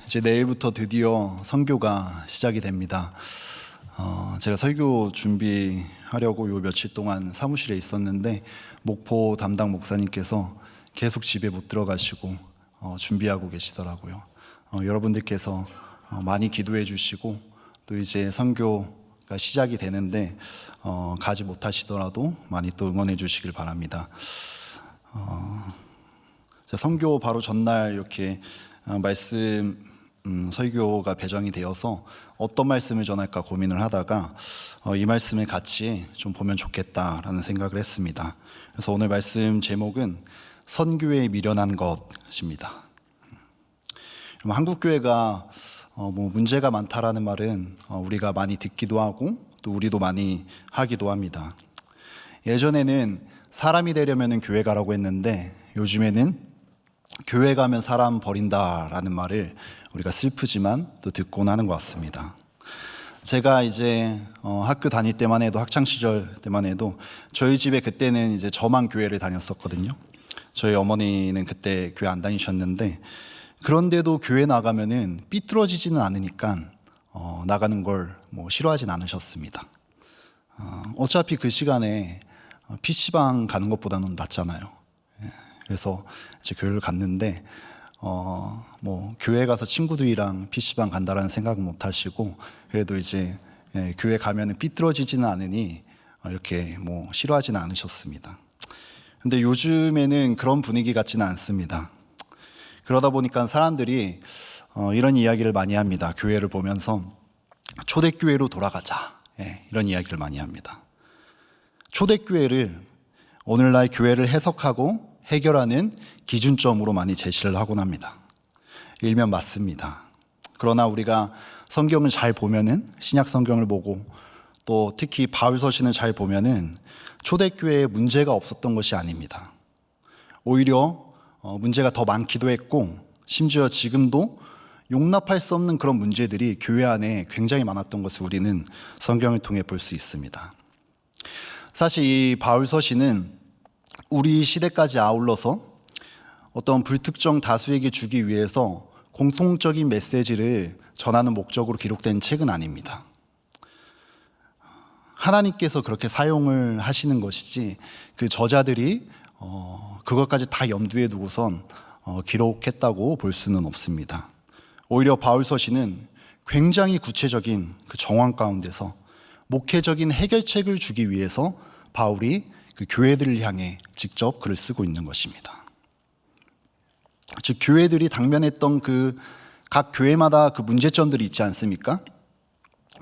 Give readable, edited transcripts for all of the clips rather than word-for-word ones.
이제 내일부터 드디어 선교가 시작이 됩니다. 제가 설교 준비하려고 요 며칠 동안 사무실에 있었는데 목포 담당 목사님께서 계속 집에 못 들어가시고 준비하고 계시더라고요. 여러분들께서 많이 기도해 주시고 또 이제 선교가 시작이 되는데 가지 못하시더라도 많이 또 응원해 주시길 바랍니다. 선교 바로 전날 이렇게 말씀 설교가 배정이 되어서 어떤 말씀을 전할까 고민을 하다가 이 말씀을 같이 좀 보면 좋겠다라는 생각을 했습니다. 그래서 오늘 말씀 제목은 선교에 미련한 것입니다. 한국 교회가 뭐 문제가 많다라는 말은 우리가 많이 듣기도 하고 또 우리도 많이 하기도 합니다. 예전에는 사람이 되려면 교회 가라고 했는데 요즘에는 교회 가면 사람 버린다라는 말을 우리가 슬프지만 또 듣곤 하는 것 같습니다. 제가 이제 학교 다닐 때만 해도 학창 시절 때만 해도 저희 집에 그때는 이제 저만 교회를 다녔었거든요. 저희 어머니는 그때 교회 안 다니셨는데 그런데도 교회 나가면은 삐뚤어지지는 않으니까 나가는 걸 뭐 싫어하진 않으셨습니다. 어차피 그 시간에 PC방 가는 것보다는 낫잖아요. 그래서 이제 교회를 갔는데 뭐 교회 가서 친구들이랑 PC방 간다라는 생각은 못 하시고 그래도 이제 교회 가면은 삐뚤어지지는 않으니 이렇게 뭐 싫어하지는 않으셨습니다. 근데 요즘에는 그런 분위기 같지는 않습니다. 그러다 보니까 사람들이 이런 이야기를 많이 합니다. 교회를 보면서 초대교회로 돌아가자, 이런 이야기를 많이 합니다. 초대교회를 오늘날 교회를 해석하고 해결하는 기준점으로 많이 제시를 하곤 합니다. 일면 맞습니다. 그러나 우리가 성경을 잘 보면은 신약 성경을 보고 또 특히 바울 서신을 잘 보면은 초대교회에 문제가 없었던 것이 아닙니다. 오히려 문제가 더 많기도 했고 심지어 지금도 용납할 수 없는 그런 문제들이 교회 안에 굉장히 많았던 것을 우리는 성경을 통해 볼 수 있습니다. 사실 이 바울 서신은 우리 시대까지 아울러서 어떤 불특정 다수에게 주기 위해서 공통적인 메시지를 전하는 목적으로 기록된 책은 아닙니다. 하나님께서 그렇게 사용을 하시는 것이지 그 저자들이 그것까지 다 염두에 두고선 기록했다고 볼 수는 없습니다. 오히려 바울 서신은 굉장히 구체적인 그 정황 가운데서 목회적인 해결책을 주기 위해서 바울이 그 교회들을 향해 직접 글을 쓰고 있는 것입니다. 즉 교회들이 당면했던 그 각 교회마다 그 문제점들이 있지 않습니까?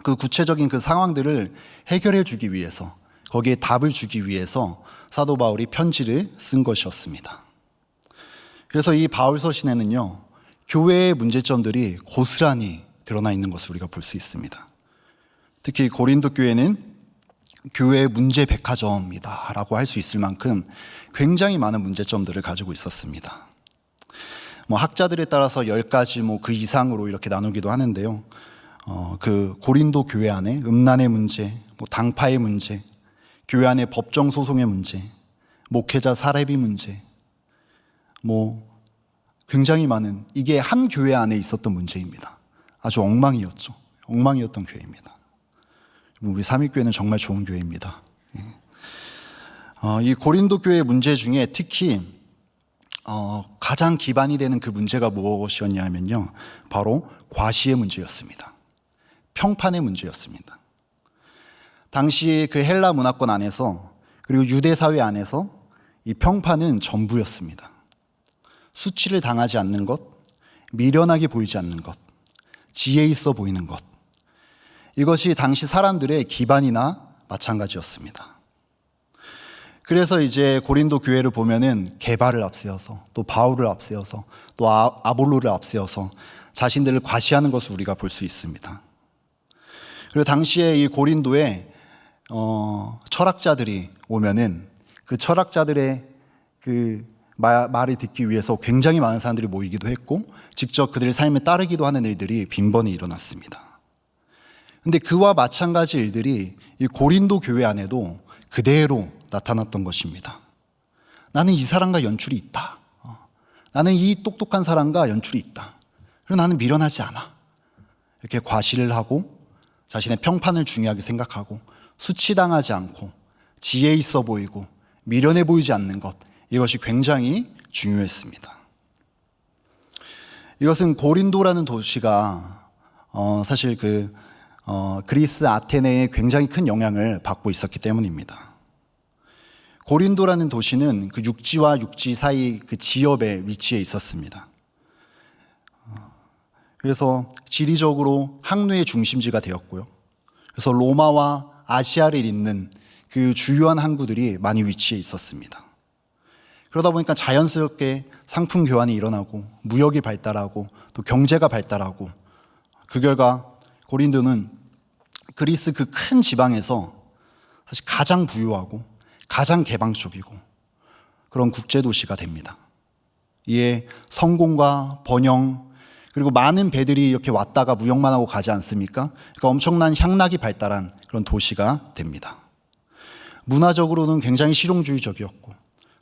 그 구체적인 그 상황들을 해결해 주기 위해서 거기에 답을 주기 위해서 사도 바울이 편지를 쓴 것이었습니다. 그래서 이 바울 서신에는요 교회의 문제점들이 고스란히 드러나 있는 것을 우리가 볼 수 있습니다. 특히 고린도 교회는 교회의 문제 백화점이다 라고 할 수 있을 만큼 굉장히 많은 문제점들을 가지고 있었습니다. 뭐 학자들에 따라서 10가지 뭐 그 이상으로 이렇게 나누기도 하는데요. 그 고린도 교회 안에 음란의 문제, 뭐 당파의 문제, 교회 안에 법정 소송의 문제, 목회자 사례비 문제, 뭐 굉장히 많은 이게 한 교회 안에 있었던 문제입니다. 아주 엉망이었던 교회입니다. 우리 삼일교회는 정말 좋은 교회입니다. 이 고린도 교회의 문제 중에 특히 가장 기반이 되는 그 문제가 무엇이었냐면요, 바로 과시의 문제였습니다. 평판의 문제였습니다. 당시 그 헬라 문화권 안에서 그리고 유대 사회 안에서 이 평판은 전부였습니다. 수치를 당하지 않는 것, 미련하게 보이지 않는 것, 지혜 있어 보이는 것, 이것이 당시 사람들의 기반이나 마찬가지였습니다. 그래서 이제 고린도 교회를 보면은 게바를 앞세워서 또 바울을 앞세워서 또 아볼로를 앞세워서 자신들을 과시하는 것을 우리가 볼 수 있습니다. 그리고 당시에 이 고린도에 철학자들이 오면은 그 철학자들의 그 말을 듣기 위해서 굉장히 많은 사람들이 모이기도 했고 직접 그들의 삶에 따르기도 하는 일들이 빈번히 일어났습니다. 그런데 그와 마찬가지 일들이 이 고린도 교회 안에도 그대로 나타났던 것입니다. 나는 이 사람과 연출이 있다. 나는 이 똑똑한 사람과 연출이 있다. 그리고 나는 미련하지 않아. 이렇게 과시를 하고 자신의 평판을 중요하게 생각하고 수치당하지 않고 지혜 있어 보이고 미련해 보이지 않는 것, 이것이 굉장히 중요했습니다. 이것은 고린도라는 도시가 사실 그리스 아테네에 굉장히 큰 영향을 받고 있었기 때문입니다. 고린도라는 도시는 그 육지와 육지 사이 그 지역에 위치해 있었습니다. 그래서 지리적으로 항로의 중심지가 되었고요. 그래서 로마와 아시아를 잇는 그 주요한 항구들이 많이 위치해 있었습니다. 그러다 보니까 자연스럽게 상품 교환이 일어나고 무역이 발달하고 또 경제가 발달하고 그 결과 고린도는 그리스 그 큰 지방에서 사실 가장 부유하고 가장 개방적이고 그런 국제도시가 됩니다. 이에 성공과 번영 그리고 많은 배들이 이렇게 왔다가 무역만 하고 가지 않습니까? 그러니까 엄청난 향락이 발달한 그런 도시가 됩니다. 문화적으로는 굉장히 실용주의적이었고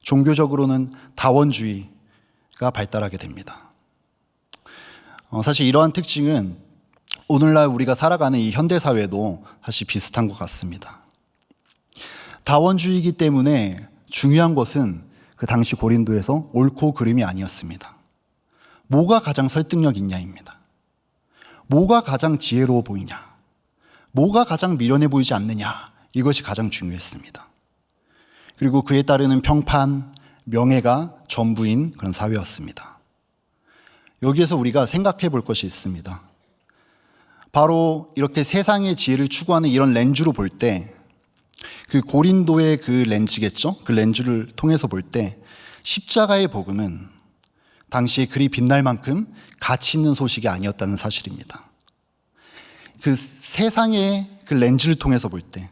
종교적으로는 다원주의가 발달하게 됩니다. 사실 이러한 특징은 오늘날 우리가 살아가는 이 현대사회도 사실 비슷한 것 같습니다. 다원주의이기 때문에 중요한 것은 그 당시 고린도에서 옳고 그름이 아니었습니다. 뭐가 가장 설득력 있냐입니다. 뭐가 가장 지혜로워 보이냐, 뭐가 가장 미련해 보이지 않느냐, 이것이 가장 중요했습니다. 그리고 그에 따르는 평판, 명예가 전부인 그런 사회였습니다. 여기에서 우리가 생각해 볼 것이 있습니다. 바로 이렇게 세상의 지혜를 추구하는 이런 렌즈로 볼 때, 그 고린도의 그 렌즈겠죠? 그 렌즈를 통해서 볼 때 십자가의 복음은 당시에 그리 빛날 만큼 가치 있는 소식이 아니었다는 사실입니다. 그 세상의 그 렌즈를 통해서 볼 때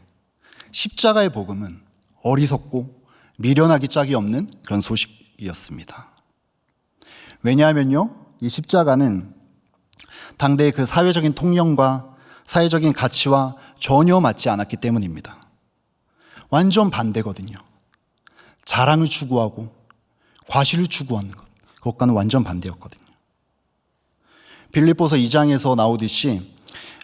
십자가의 복음은 어리석고 미련하기 짝이 없는 그런 소식이었습니다. 왜냐하면요, 이 십자가는 당대의 그 사회적인 통념과 사회적인 가치와 전혀 맞지 않았기 때문입니다. 완전 반대거든요. 자랑을 추구하고 과시를 추구하는 것, 그것과는 완전 반대였거든요. 빌립보서 2장에서 나오듯이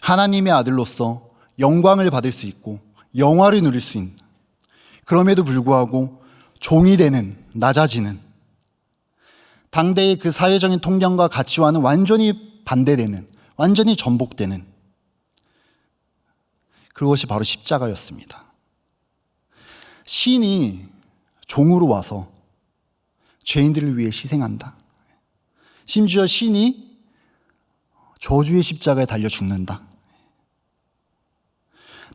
하나님의 아들로서 영광을 받을 수 있고 영화를 누릴 수 있는, 그럼에도 불구하고 종이 되는, 낮아지는, 당대의 그 사회적인 통념과 가치와는 완전히 반대되는, 완전히 전복되는 그것이 바로 십자가였습니다. 신이 종으로 와서 죄인들을 위해 희생한다. 심지어 신이 저주의 십자가에 달려 죽는다.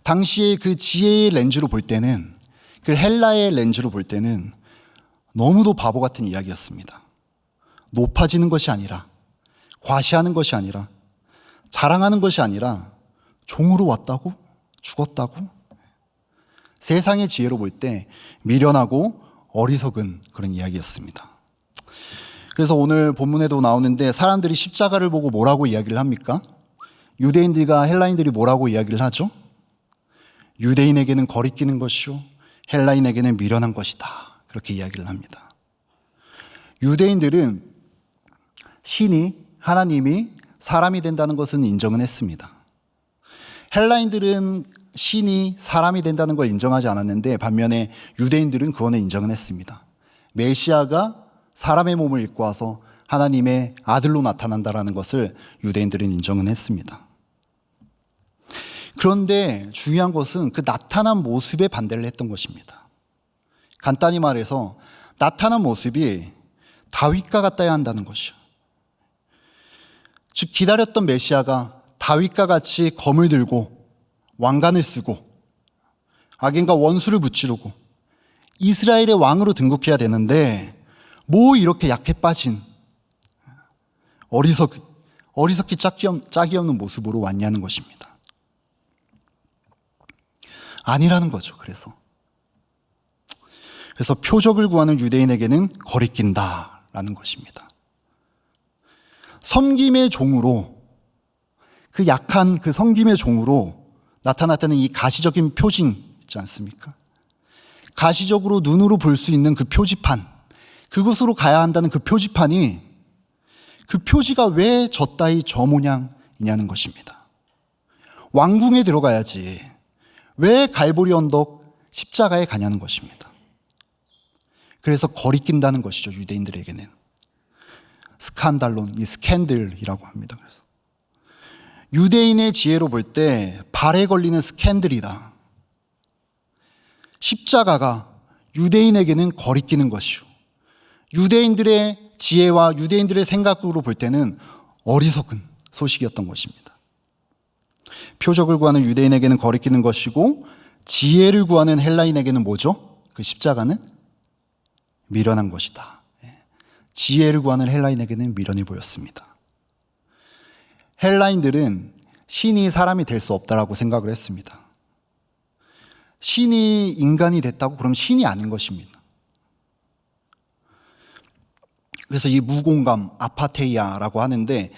당시의 그 지혜의 렌즈로 볼 때는, 그 헬라의 렌즈로 볼 때는 너무도 바보 같은 이야기였습니다. 높아지는 것이 아니라, 과시하는 것이 아니라, 자랑하는 것이 아니라 종으로 왔다고? 죽었다고? 세상의 지혜로 볼 때 미련하고 어리석은 그런 이야기였습니다. 그래서 오늘 본문에도 나오는데 사람들이 십자가를 보고 뭐라고 이야기를 합니까? 유대인들과 헬라인들이 뭐라고 이야기를 하죠? 유대인에게는 거리끼는 것이요 헬라인에게는 미련한 것이다, 그렇게 이야기를 합니다. 유대인들은 신이, 하나님이 사람이 된다는 것은 인정은 했습니다. 헬라인들은 신이 사람이 된다는 걸 인정하지 않았는데 반면에 유대인들은 그거는 인정은 했습니다. 메시아가 사람의 몸을 입고 와서 하나님의 아들로 나타난다는 것을 유대인들은 인정은 했습니다. 그런데 중요한 것은 그 나타난 모습에 반대를 했던 것입니다. 간단히 말해서 나타난 모습이 다윗과 같아야 한다는 것이요. 즉 기다렸던 메시아가 다윗과 같이 검을 들고 왕관을 쓰고 악인과 원수를 무찌르고 이스라엘의 왕으로 등극해야 되는데 뭐 이렇게 약해 빠진 어리석기 짝이 없는 모습으로 왔냐는 것입니다. 아니라는 거죠. 그래서 표적을 구하는 유대인에게는 거리낀다라는 것입니다. 섬김의 종으로, 그 약한 그 섬김의 종으로 나타났다는 이 가시적인 표징 있지 않습니까? 가시적으로 눈으로 볼 수 있는 그 표지판, 그곳으로 가야 한다는 그 표지판이 그 표지가 왜 저 따위 저 모양이냐는 것입니다. 왕궁에 들어가야지 왜 갈보리 언덕 십자가에 가냐는 것입니다. 그래서 거리낀다는 것이죠. 유대인들에게는 스칸달론, 이 스캔들이라고 합니다. 그래서 유대인의 지혜로 볼 때 발에 걸리는 스캔들이다. 십자가가 유대인에게는 거리끼는 것이요, 유대인들의 지혜와 유대인들의 생각으로 볼 때는 어리석은 소식이었던 것입니다. 표적을 구하는 유대인에게는 거리끼는 것이고, 지혜를 구하는 헬라인에게는 뭐죠? 그 십자가는 미련한 것이다. 지혜를 구하는 헬라인에게는 미련해 보였습니다. 헬라인들은 신이 사람이 될 수 없다라고 생각을 했습니다. 신이 인간이 됐다고 그럼 신이 아닌 것입니다. 그래서 이 무공감, 아파테이아라고 하는데,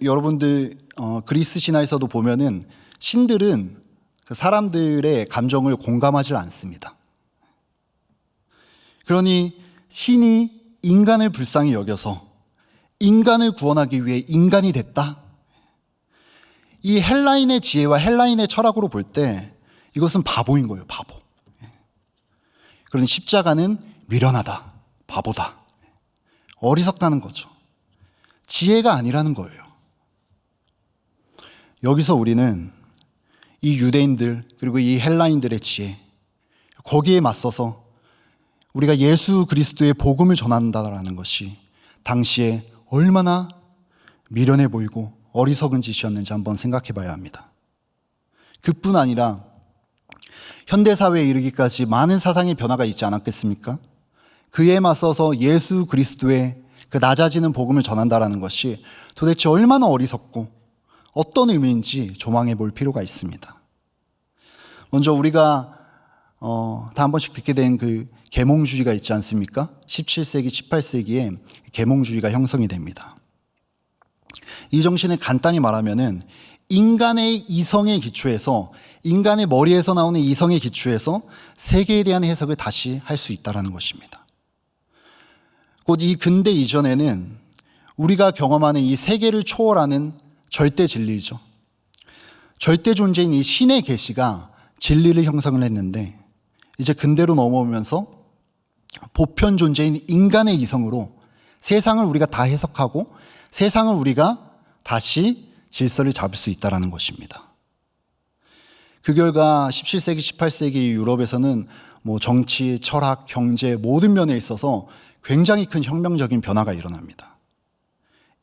여러분들 그리스 신화에서도 보면은 신들은 그 사람들의 감정을 공감하지 않습니다. 그러니 신이 인간을 불쌍히 여겨서 인간을 구원하기 위해 인간이 됐다. 이 헬라인의 지혜와 헬라인의 철학으로 볼 때 이것은 바보인 거예요. 바보. 그러니 십자가는 미련하다, 바보다, 어리석다는 거죠. 지혜가 아니라는 거예요. 여기서 우리는 이 유대인들 그리고 이 헬라인들의 지혜, 거기에 맞서서 우리가 예수 그리스도의 복음을 전한다는 것이 당시에 얼마나 미련해 보이고 어리석은 짓이었는지 한번 생각해 봐야 합니다. 그뿐 아니라 현대사회에 이르기까지 많은 사상의 변화가 있지 않았겠습니까? 그에 맞서서 예수 그리스도의 그 낮아지는 복음을 전한다는 것이 도대체 얼마나 어리석고 어떤 의미인지 조망해 볼 필요가 있습니다. 먼저 우리가 다 한 번씩 듣게 된 그 계몽주의가 있지 않습니까? 17세기, 18세기에 계몽주의가 형성이 됩니다. 이 정신을 간단히 말하면은 인간의 이성의 기초에서, 인간의 머리에서 나오는 이성의 기초에서 세계에 대한 해석을 다시 할 수 있다는 것입니다. 곧 이 근대 이전에는 우리가 경험하는 이 세계를 초월하는 절대 진리죠. 절대 존재인 이 신의 계시가 진리를 형성을 했는데, 이제 근대로 넘어오면서 보편 존재인 인간의 이성으로 세상을 우리가 다 해석하고 세상을 우리가 다시 질서를 잡을 수 있다는 것입니다. 그 결과 17세기, 18세기 유럽에서는 정치, 철학, 경제 모든 면에 있어서 굉장히 큰 혁명적인 변화가 일어납니다.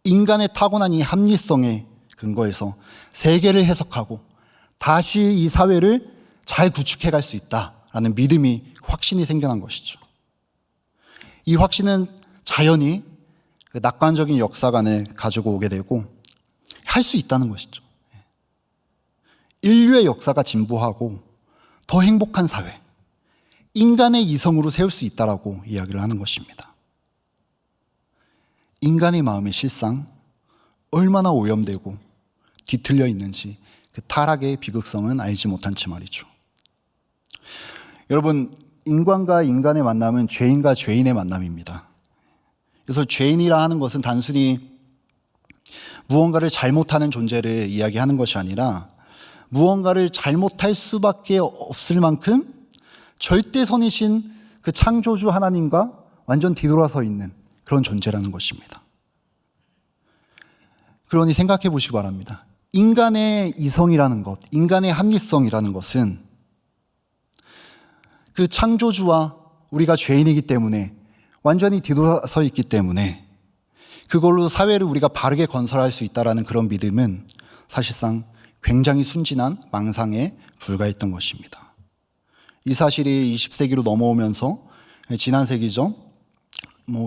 인간의 타고난 이 합리성에 근거해서 세계를 해석하고 다시 이 사회를 잘 구축해 갈 수 있다라는 믿음이, 확신이 생겨난 것이죠. 이 확신은 자연히 그 낙관적인 역사관을 가지고 오게 되고 할 수 있다는 것이죠. 인류의 역사가 진보하고 더 행복한 사회, 인간의 이성으로 세울 수 있다라고 이야기를 하는 것입니다. 인간의 마음의 실상, 얼마나 오염되고 뒤틀려 있는지 그 타락의 비극성은 알지 못한 채 말이죠. 여러분, 인간과 인간의 만남은 죄인과 죄인의 만남입니다. 그래서 죄인이라 하는 것은 단순히 무언가를 잘못하는 존재를 이야기하는 것이 아니라 무언가를 잘못할 수밖에 없을 만큼 절대선이신 그 창조주 하나님과 완전 뒤돌아서 있는 그런 존재라는 것입니다. 그러니 생각해 보시기 바랍니다. 인간의 이성이라는 것, 인간의 합리성이라는 것은 그 창조주와 우리가 죄인이기 때문에 완전히 뒤돌아서 있기 때문에 그걸로 사회를 우리가 바르게 건설할 수 있다는 그런 믿음은 사실상 굉장히 순진한 망상에 불과했던 것입니다. 이 사실이 20세기로 넘어오면서 지난 세기죠.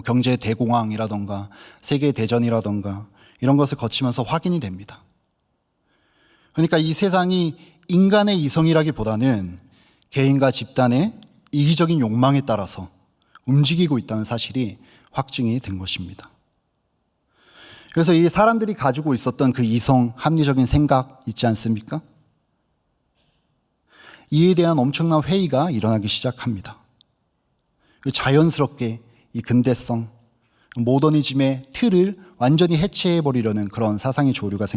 경제 대공황이라던가 세계 대전이라던가 이런 것을 거치면서 확인이 됩니다. 그러니까 이 세상이 인간의 이성이라기보다는 개인과 집단의 이기적인 욕망에 따라서 움직이고 있다는 사실이 확증이 된 것입니다. 그래서 이 사람들이 가지고 있었던 그 이성, 합리적인 생각 있지 않습니까? 이에 대한 엄청난 회의가 일어나기 시작합니다. 자연스럽게 이 근대성, 모더니즘의 틀을 완전히 해체해버리려는 그런 사상의 조류가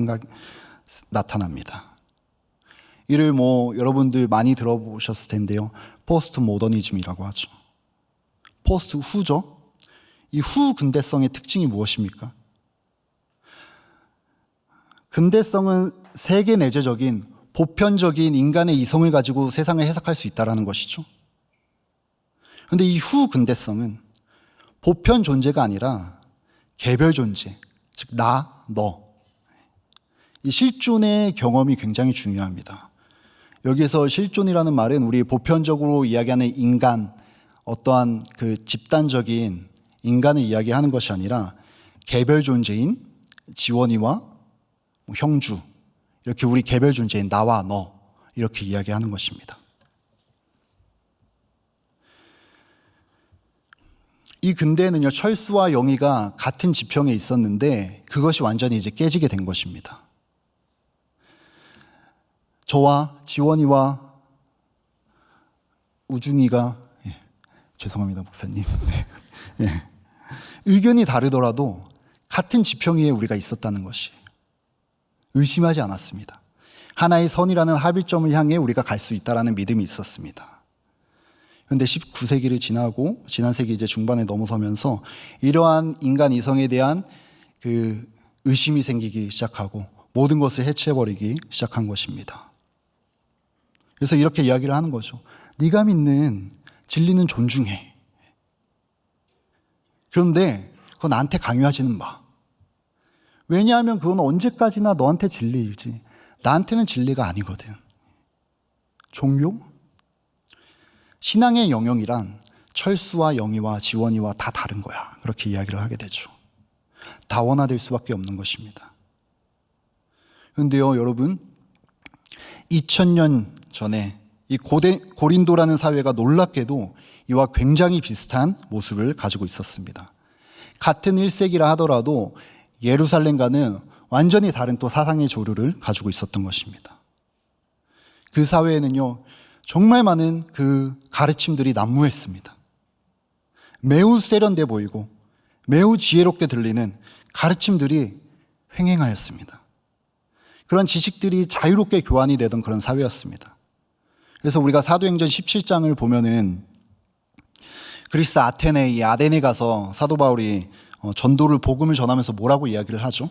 나타납니다. 이를 여러분들 많이 들어보셨을 텐데요. 포스트 모더니즘이라고 하죠. 포스트 후죠. 이 후 근대성의 특징이 무엇입니까? 근대성은 세계 내재적인 보편적인 인간의 이성을 가지고 세상을 해석할 수 있다는 것이죠. 그런데 이 후 근대성은 보편 존재가 아니라 개별 존재, 즉 나, 너. 이 실존의 경험이 굉장히 중요합니다. 여기서 실존이라는 말은 우리 보편적으로 이야기하는 인간, 어떠한 그 집단적인 인간을 이야기하는 것이 아니라 개별 존재인 지원이와 형주, 이렇게 우리 개별 존재인 나와 너, 이렇게 이야기하는 것입니다. 이 근대에는요, 철수와 영희가 같은 지평에 있었는데 그것이 완전히 이제 깨지게 된 것입니다. 저와 지원이와 우중이가 죄송합니다 목사님 의견이 다르더라도 같은 지평 위에 우리가 있었다는 것이 의심하지 않았습니다. 하나의 선이라는 합일점을 향해 우리가 갈 수 있다는 믿음이 있었습니다. 그런데 19세기를 지나고 지난 세기 이제 중반에 넘어서면서 이러한 인간 이성에 대한 그 의심이 생기기 시작하고 모든 것을 해체해버리기 시작한 것입니다. 그래서 이렇게 이야기를 하는 거죠. 네가 믿는 진리는 존중해. 그런데 그건 나한테 강요하지는 마. 왜냐하면 그건 언제까지나 너한테 진리이지 나한테는 진리가 아니거든. 종교? 신앙의 영역이란 철수와 영희와 지원이와 다 다른 거야. 그렇게 이야기를 하게 되죠. 다원화될 수밖에 없는 것입니다. 그런데요, 여러분, 2000년 전에 이 고린도라는 사회가 놀랍게도 이와 굉장히 비슷한 모습을 가지고 있었습니다. 같은 1세기라 하더라도 예루살렘과는 완전히 다른 또 사상의 조류를 가지고 있었던 것입니다. 그 사회에는요, 정말 많은 그 가르침들이 난무했습니다. 매우 세련돼 보이고 매우 지혜롭게 들리는 가르침들이 횡행하였습니다. 그런 지식들이 자유롭게 교환이 되던 그런 사회였습니다. 그래서 우리가 사도행전 17장을 보면은 그리스 아테네, 이 아덴에 가서 사도 바울이 전도를 복음을 전하면서 뭐라고 이야기를 하죠?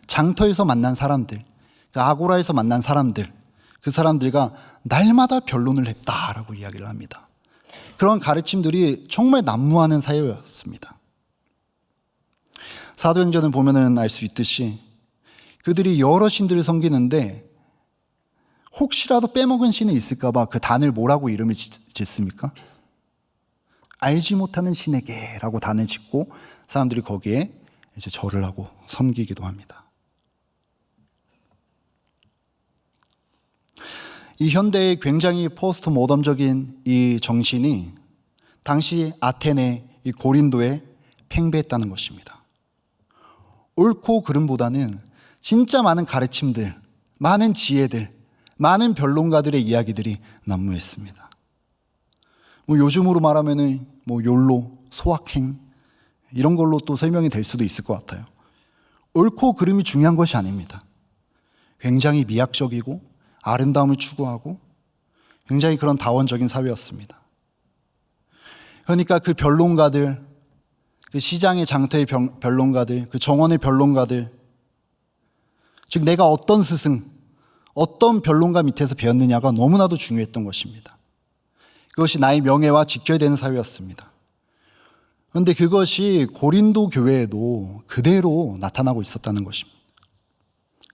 장터에서 만난 사람들, 아고라에서 만난 사람들, 그 사람들과 날마다 변론을 했다라고 이야기를 합니다. 그런 가르침들이 정말 난무하는 사회였습니다. 사도행전을 보면은 알 수 있듯이 그들이 여러 신들을 섬기는데 혹시라도 빼먹은 신이 있을까봐 그 단을 뭐라고 이름을 짓습니까? 알지 못하는 신에게라고 단을 짓고 사람들이 거기에 이제 절을 하고 섬기기도 합니다. 이 현대의 굉장히 포스트 모던적인 이 정신이 당시 아테네, 이 고린도에 팽배했다는 것입니다. 옳고 그름보다는 진짜 많은 가르침들, 많은 지혜들, 많은 변론가들의 이야기들이 난무했습니다. 요즘으로 말하면은 욜로, 소확행 이런 걸로 또 설명이 될 수도 있을 것 같아요. 옳고 그름이 중요한 것이 아닙니다. 굉장히 미학적이고 아름다움을 추구하고 굉장히 그런 다원적인 사회였습니다. 그러니까 그 변론가들, 그 시장의 장터의 변론가들, 그 정원의 변론가들, 즉 내가 어떤 스승, 어떤 변론가 밑에서 배웠느냐가 너무나도 중요했던 것입니다. 그것이 나의 명예와 직결되는 사회였습니다. 그런데 그것이 고린도 교회에도 그대로 나타나고 있었다는 것입니다.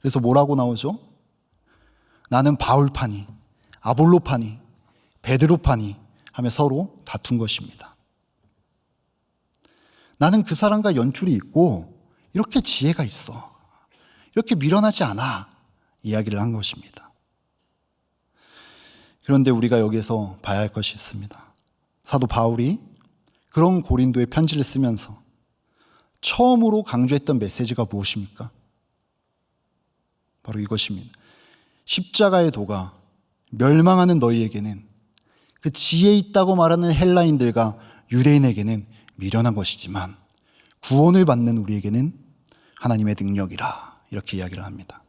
그래서 뭐라고 나오죠? 나는 바울파니, 아볼로파니, 베드로파니 하며 서로 다툰 것입니다. 나는 그 사람과 연줄이 있고 이렇게 지혜가 있어. 이렇게 미련하지 않아. 이야기를 한 것입니다. 그런데 우리가 여기서 봐야 할 것이 있습니다. 사도 바울이 그런 고린도에 편지를 쓰면서 처음으로 강조했던 메시지가 무엇입니까? 바로 이것입니다. 십자가의 도가 멸망하는 너희에게는 그 지혜 있다고 말하는 헬라인들과 유대인에게는 미련한 것이지만 구원을 받는 우리에게는 하나님의 능력이라 이렇게 이야기를 합니다.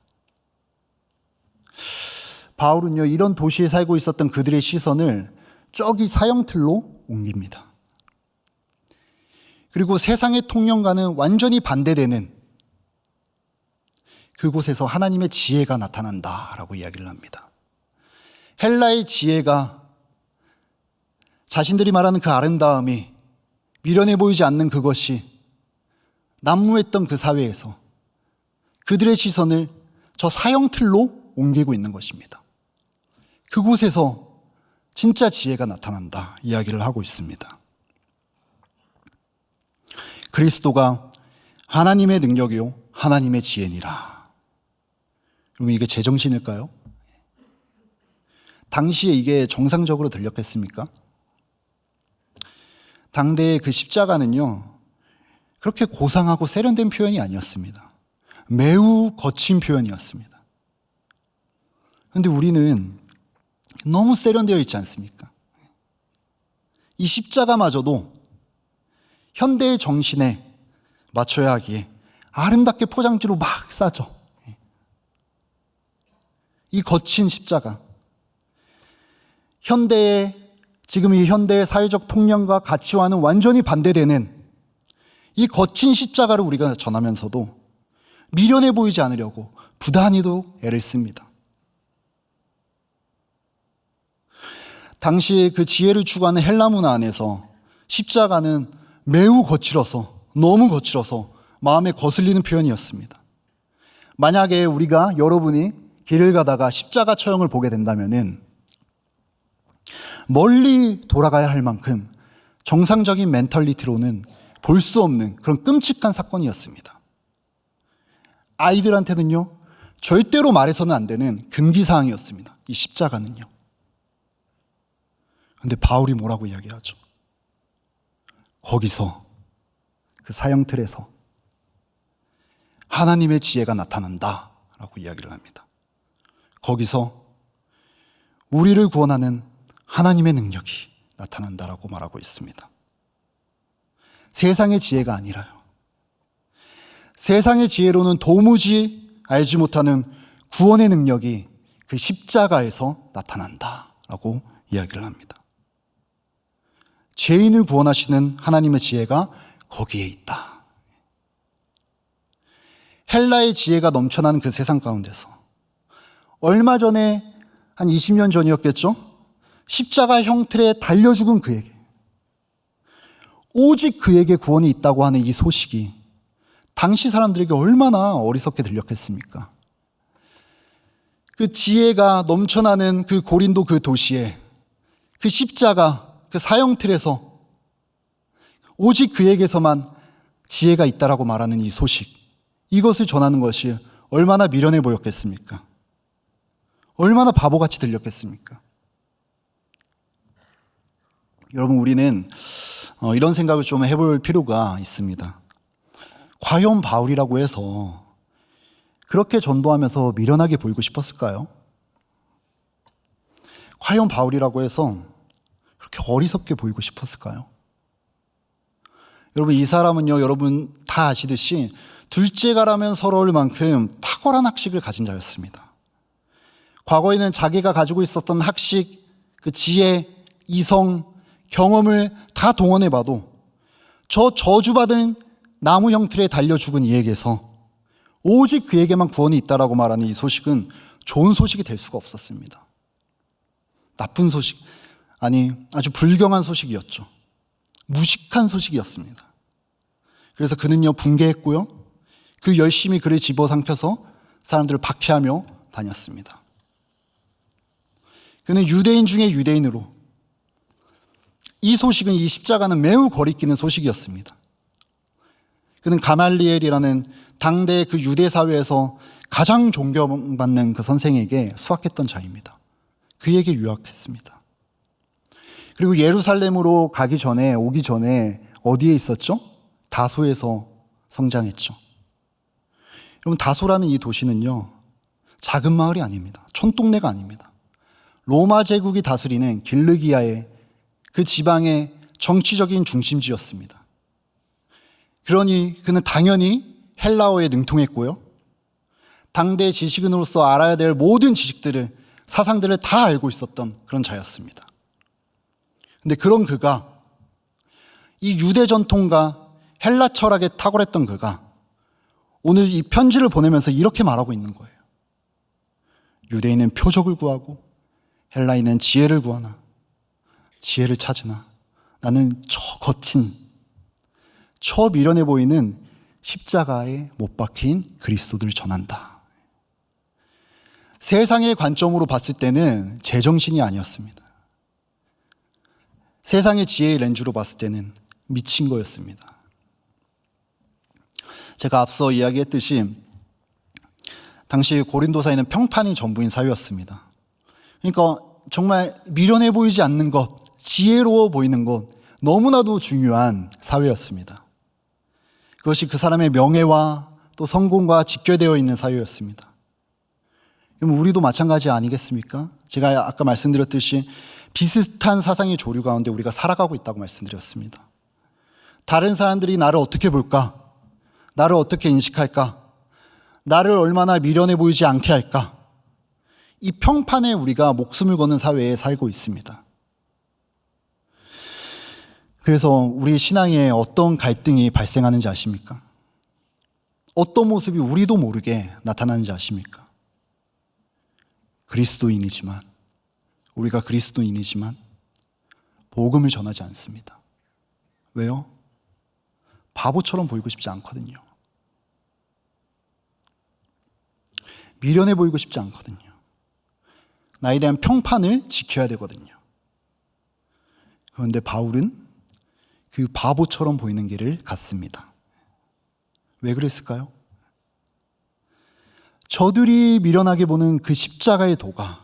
바울은요, 이런 도시에 살고 있었던 그들의 시선을 저기 사형틀로 옮깁니다. 그리고 세상의 통념과는 완전히 반대되는 그곳에서 하나님의 지혜가 나타난다라고 이야기를 합니다. 헬라의 지혜가 자신들이 말하는 그 아름다움이 미련해 보이지 않는 그것이 난무했던 그 사회에서 그들의 시선을 저 사형틀로 옮기고 있는 것입니다. 그곳에서 진짜 지혜가 나타난다 이야기를 하고 있습니다. 그리스도가 하나님의 능력이요 하나님의 지혜니라. 그럼 이게 제정신일까요? 당시에 이게 정상적으로 들렸겠습니까? 당대의 그 십자가는요, 그렇게 고상하고 세련된 표현이 아니었습니다. 매우 거친 표현이었습니다. 그런데 우리는 너무 세련되어 있지 않습니까? 이 십자가마저도 현대의 정신에 맞춰야 하기에 아름답게 포장지로 막 싸죠. 이 거친 십자가. 지금 이 현대의 사회적 통념과 가치와는 완전히 반대되는 이 거친 십자가를 우리가 전하면서도 미련해 보이지 않으려고 부단히도 애를 씁니다. 당시 그 지혜를 추구하는 헬라 문화 안에서 십자가는 매우 거칠어서, 너무 거칠어서 마음에 거슬리는 표현이었습니다. 만약에 여러분이 길을 가다가 십자가 처형을 보게 된다면은 멀리 돌아가야 할 만큼 정상적인 멘탈리티로는 볼 수 없는 그런 끔찍한 사건이었습니다. 아이들한테는요, 절대로 말해서는 안 되는 금기사항이었습니다. 이 십자가는요. 근데 바울이 뭐라고 이야기하죠? 거기서, 그 사형틀에서 하나님의 지혜가 나타난다 라고 이야기를 합니다. 거기서 우리를 구원하는 하나님의 능력이 나타난다라고 말하고 있습니다. 세상의 지혜가 아니라요. 세상의 지혜로는 도무지 알지 못하는 구원의 능력이 그 십자가에서 나타난다라고 이야기를 합니다. 죄인을 구원하시는 하나님의 지혜가 거기에 있다. 헬라의 지혜가 넘쳐나는 그 세상 가운데서 얼마 전에 한 20년 전이었겠죠? 십자가 형틀에 달려 죽은 그에게, 오직 그에게 구원이 있다고 하는 이 소식이 당시 사람들에게 얼마나 어리석게 들렸겠습니까? 그 지혜가 넘쳐나는 그 고린도 그 도시에 그 십자가, 그 사형틀에서 오직 그에게서만 지혜가 있다라고 말하는 이 소식, 이것을 전하는 것이 얼마나 미련해 보였겠습니까? 얼마나 바보같이 들렸겠습니까? 여러분, 우리는 이런 생각을 좀 해볼 필요가 있습니다. 과연 바울이라고 해서 그렇게 전도하면서 미련하게 보이고 싶었을까요? 과연 바울이라고 해서 그렇게 어리석게 보이고 싶었을까요? 여러분, 이 사람은요, 여러분 다 아시듯이 둘째가라면 서러울 만큼 탁월한 학식을 가진 자였습니다. 과거에는 자기가 가지고 있었던 학식, 그 지혜, 이성, 경험을 다 동원해봐도 저 저주받은 나무 형틀에 달려 죽은 이에게서 오직 그에게만 구원이 있다라고 말하는 이 소식은 좋은 소식이 될 수가 없었습니다. 나쁜 소식, 아주 불경한 소식이었죠. 무식한 소식이었습니다. 그래서 그는요, 붕괴했고요, 그 열심히 그를 집어삼켜서 사람들을 박해하며 다녔습니다. 그는 유대인 중에 유대인으로, 이 소식은, 이 십자가는 매우 거리끼는 소식이었습니다. 그는 가말리엘이라는 당대 그 유대 사회에서 가장 존경받는 그 선생에게 수학했던 자입니다. 그에게 유학했습니다. 그리고 예루살렘으로 오기 전에 어디에 있었죠? 다소에서 성장했죠. 여러분, 다소라는 이 도시는요, 작은 마을이 아닙니다. 촌동네가 아닙니다. 로마 제국이 다스리는 길르기아의 그 지방의 정치적인 중심지였습니다. 그러니 그는 당연히 헬라어에 능통했고요. 당대 지식인으로서 알아야 될 모든 지식들을, 사상들을 다 알고 있었던 그런 자였습니다. 근데 그런 그가, 이 유대 전통과 헬라 철학에 탁월했던 그가 오늘 이 편지를 보내면서 이렇게 말하고 있는 거예요. 유대인은 표적을 구하고 헬라인은 지혜를 구하나 지혜를 찾으나 나는 저 거친, 저 미련해 보이는 십자가에 못 박힌 그리스도를 전한다. 세상의 관점으로 봤을 때는 제정신이 아니었습니다. 세상의 지혜의 렌즈로 봤을 때는 미친 거였습니다. 제가 앞서 이야기했듯이 당시 고린도사회는 평판이 전부인 사회였습니다. 그러니까 정말 미련해 보이지 않는 것, 지혜로워 보이는 것, 너무나도 중요한 사회였습니다. 그것이 그 사람의 명예와 또 성공과 직결되어 있는 사회였습니다. 그럼 우리도 마찬가지 아니겠습니까? 제가 아까 말씀드렸듯이 비슷한 사상의 조류 가운데 우리가 살아가고 있다고 말씀드렸습니다. 다른 사람들이 나를 어떻게 볼까? 나를 어떻게 인식할까? 나를 얼마나 미련해 보이지 않게 할까? 이 평판에 우리가 목숨을 거는 사회에 살고 있습니다. 그래서 우리 신앙에 어떤 갈등이 발생하는지 아십니까? 어떤 모습이 우리도 모르게 나타나는지 아십니까? 우리가 그리스도인이지만 복음을 전하지 않습니다. 왜요? 바보처럼 보이고 싶지 않거든요. 미련해 보이고 싶지 않거든요. 나에 대한 평판을 지켜야 되거든요. 그런데 바울은 그 바보처럼 보이는 길을 갔습니다. 왜 그랬을까요? 저들이 미련하게 보는 그 십자가의 도가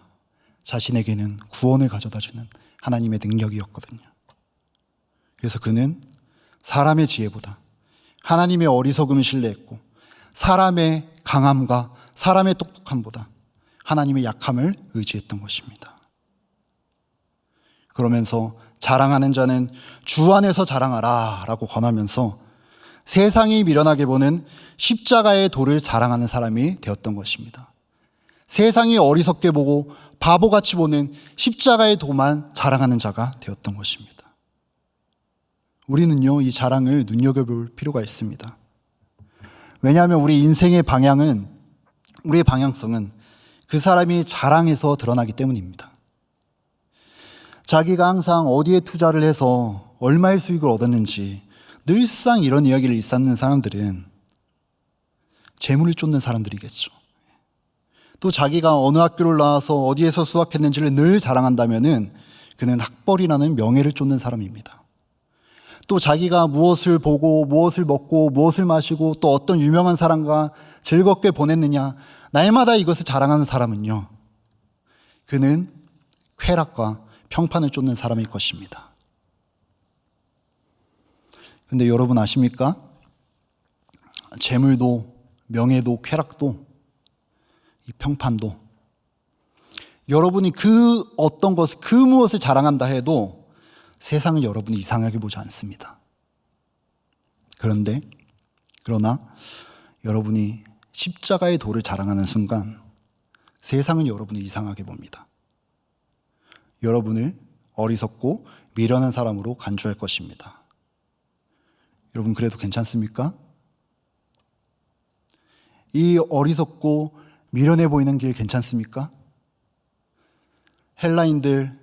자신에게는 구원을 가져다주는 하나님의 능력이었거든요. 그래서 그는 사람의 지혜보다 하나님의 어리석음을 신뢰했고 사람의 강함과 사람의 똑똑함보다 하나님의 약함을 의지했던 것입니다. 그러면서 자랑하는 자는 주 안에서 자랑하라 라고 권하면서 세상이 미련하게 보는 십자가의 도를 자랑하는 사람이 되었던 것입니다. 세상이 어리석게 보고 바보같이 보는 십자가의 도만 자랑하는 자가 되었던 것입니다. 우리는요, 이 자랑을 눈여겨볼 필요가 있습니다. 왜냐하면 우리 인생의 방향은, 우리의 방향성은 그 사람이 자랑해서 드러나기 때문입니다. 자기가 항상 어디에 투자를 해서 얼마의 수익을 얻었는지 늘상 이런 이야기를 일삼는 사람들은 재물을 쫓는 사람들이겠죠. 또 자기가 어느 학교를 나와서 어디에서 수학했는지를 늘 자랑한다면은 그는 학벌이라는 명예를 쫓는 사람입니다. 또 자기가 무엇을 보고 무엇을 먹고 무엇을 마시고 또 어떤 유명한 사람과 즐겁게 보냈느냐, 날마다 이것을 자랑하는 사람은요, 그는 쾌락과 평판을 쫓는 사람일 것입니다. 근데 여러분 아십니까? 재물도 명예도 쾌락도 이 평판도 여러분이 그 어떤 것을, 그 무엇을 자랑한다 해도 세상은 여러분이 이상하게 보지 않습니다. 그러나 여러분이 십자가의 도를 자랑하는 순간 세상은 여러분을 이상하게 봅니다. 여러분을 어리석고 미련한 사람으로 간주할 것입니다. 여러분 그래도 괜찮습니까? 이 어리석고 미련해 보이는 길 괜찮습니까? 헬라인들,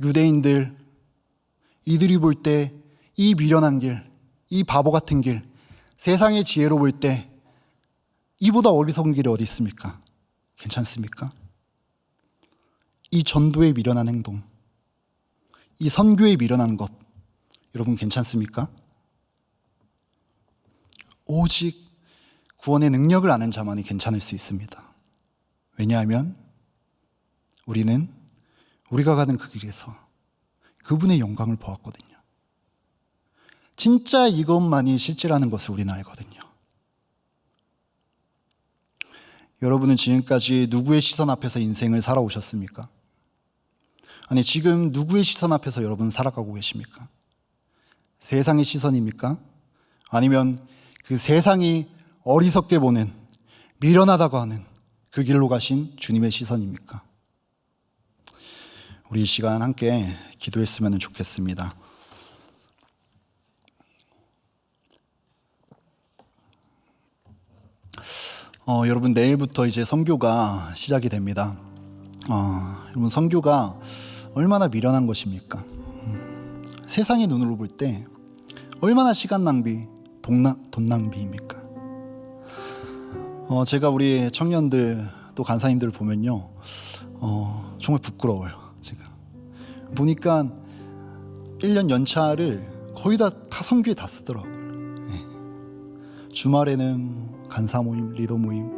유대인들, 이들이 볼 때 이 미련한 길, 이 바보 같은 길, 세상의 지혜로 볼 때 이보다 어리석은 길이 어디 있습니까? 괜찮습니까? 이 전도에 미련한 행동, 이 선교에 미련한 것, 여러분 괜찮습니까? 오직 구원의 능력을 아는 자만이 괜찮을 수 있습니다. 왜냐하면 우리는 우리가 가는 그 길에서 그분의 영광을 보았거든요. 진짜 이것만이 실제라는 것을 우리는 알거든요. 여러분은 지금까지 누구의 시선 앞에서 인생을 살아오셨습니까? 아니, 지금 누구의 시선 앞에서 여러분 살아가고 계십니까? 세상의 시선입니까? 아니면 그 세상이 어리석게 보는, 미련하다고 하는 그 길로 가신 주님의 시선입니까? 우리 이 시간 함께 기도했으면 좋겠습니다. 여러분, 내일부터 이제 선교가 시작이 됩니다. 여러분, 선교가 얼마나 미련한 것입니까? 세상의 눈으로 볼 때 얼마나 시간 낭비, 돈 낭비입니까? 제가 우리 청년들 또 간사님들 보면요, 정말 부끄러워요. 제가 보니까 1년 연차를 거의 다 선교에 다 쓰더라고요. 주말에는 간사 모임, 리더 모임,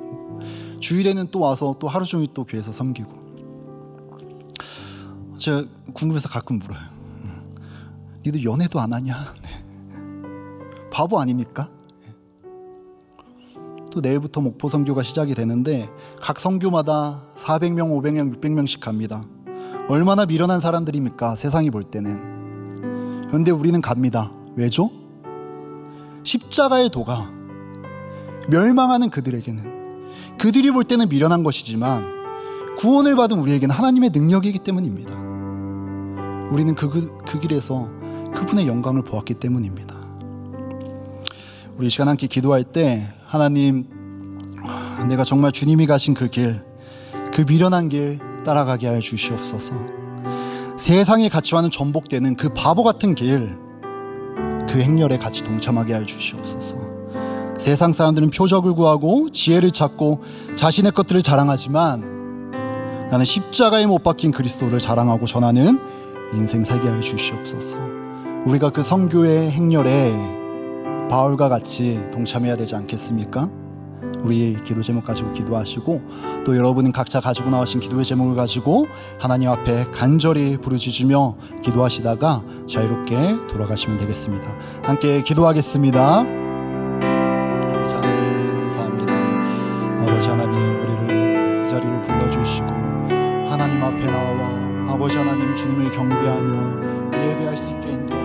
주일에는 또 와서 또 하루 종일 또 교회에서 섬기고. 제가 궁금해서 가끔 물어요. 니들 연애도 안 하냐? 바보 아닙니까? 또 내일부터 목포 선교가 시작이 되는데 각 선교마다 400명, 500명, 600명씩 갑니다. 얼마나 미련한 사람들입니까? 세상이 볼 때는. 그런데 우리는 갑니다. 왜죠? 십자가의 도가 멸망하는 그들에게는, 그들이 볼 때는 미련한 것이지만 구원을 받은 우리에게는 하나님의 능력이기 때문입니다. 우리는 그 길에서 그분의 영광을 보았기 때문입니다. 우리 이 시간 함께 기도할 때, 하나님, 내가 정말 주님이 가신 그 길, 그 미련한 길 따라가게 하여 주시옵소서. 세상의 가치와는 전복되는 그 바보 같은 길, 그 행렬에 같이 동참하게 하여 주시옵소서. 세상 사람들은 표적을 구하고 지혜를 찾고 자신의 것들을 자랑하지만 나는 십자가에 못 박힌 그리스도를 자랑하고 전하는 인생 살게 하여 주시옵소서. 우리가 그 선교의 행렬에 바울과 같이 동참해야 되지 않겠습니까? 우리 기도 제목 가지고 기도하시고, 또 여러분은 각자 가지고 나오신 기도의 제목을 가지고 하나님 앞에 간절히 부르짖으며 기도하시다가 자유롭게 돌아가시면 되겠습니다. 함께 기도하겠습니다. 아버지 하나님, 감사합니다. 아버지 하나님, 우리를 이 자리로 불러주시고 하나님 앞에 나와 아버지 하나님 주님을 경배하며 예배할 수 있게 인도하시옵소서.